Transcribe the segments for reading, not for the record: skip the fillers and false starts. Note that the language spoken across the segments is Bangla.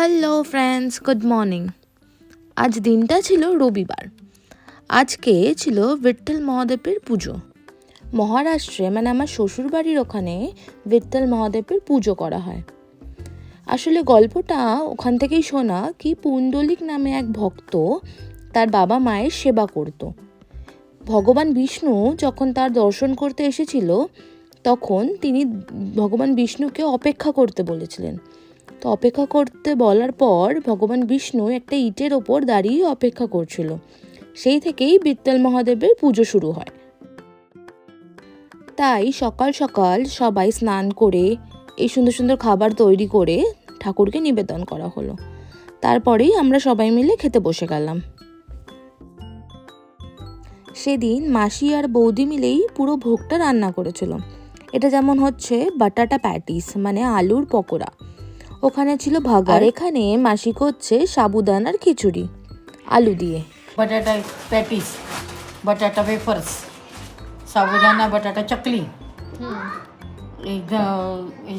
Hello friends, good morning. আজ দিনটা ছিল রবিবার। আজকে ছিল বিঠ্ঠল মহাদেবের পুজো। মহারাষ্ট্রে মানে আমার শ্বশুরবাড়ির ওখানে বিঠ্ঠল মহাদেবের পুজো করা হয়। আসলে গল্পটা ওখান থেকেই শোনা কি পুণ্ডলিক নামে এক ভক্ত তার বাবা মায়ের সেবা করত। ভগবান বিষ্ণু যখন তার দর্শন করতে এসেছিল তখন তিনি ভগবান বিষ্ণুকে অপেক্ষা করতে বলেছিলেন। তো অপেক্ষা করতে বলার পর ভগবান বিষ্ণু একটা ইটের ওপর দাঁড়িয়ে অপেক্ষা করছিল। সেই থেকেই বিঠ্ঠল মহাদেবের পুজো শুরু হয়। তাই সকাল সকাল সবাই স্নান করে এই সুন্দর সুন্দর খাবার তৈরি করে ঠাকুরকে নিবেদন করা হলো। তারপরেই আমরা সবাই মিলে খেতে বসে গেলাম। সেদিন মাসি আর বৌদি মিলেই পুরো ভোগটা রান্না করেছিল। এটা যেমন হচ্ছে বাটাটা প্যাটিস মানে আলুর পকোড়া, ওখানে ছিল ভাগা, আর এখানে মাসি করছে সাবুদানার খিচুড়ি আলু দিয়ে। बटाटा पॅटीस, बटाटा वेफर्स, साबुदाणा बटाटा चकली, एक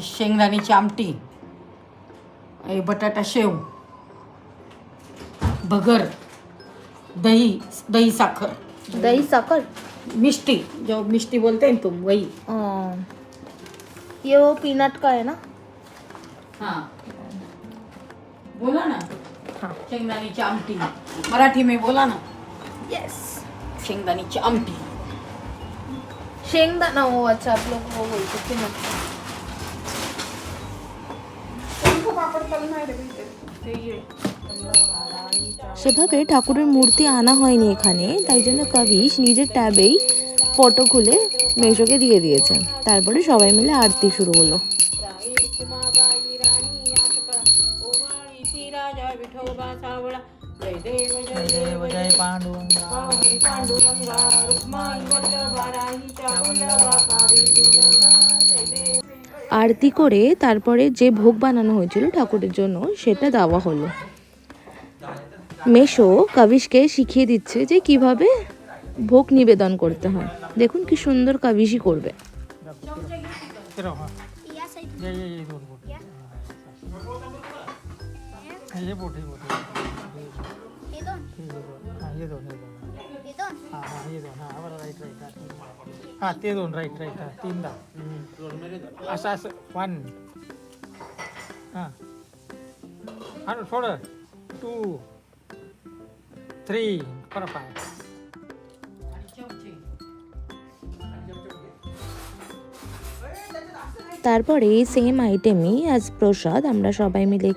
शेंगदाण्याची आमटी, बटाटा शेव, भगर, दही दही साखर, दही साकर, मिष्टी जो मिष्टी बोलते हैं तुम वही. ये वो पीनट का है ना? हाँ बोला ना. हाँ. शेंगदाण्याची आमटी मराठी में बोला ना. यस, शेंगदाण्याची आमटी. शेंगदाना। वो अच्छा, आप लोग वो बोलते पीनट। সেভাবে ঠাকুরের মূর্তি আনা হয়নি এখানে, তাই জন্য কাবিশ নিজের ট্যাবেই ফটো খুলে মেশোকে দিয়ে দিয়েছে। তারপরে সবাই মিলে আরতি শুরু হলো। আরতি করে তারপরে যে ভোগ বানানো হয়েছিল ঠাকুরের জন্য সেটা দেওয়া হলো। মেশো কাবিশকে শিখিয়ে দিচ্ছে যে কিভাবে ভোগ নিবেদন করতে হয়। দেখুন কি সুন্দর কাবিশই করবে। ते दोन राईट तीनदा असं असं वन हां थोडं 2 3 परफेक्ट. তারপরে সেম আইটেমই আজ প্রসাদ আমরা সবাই মিলে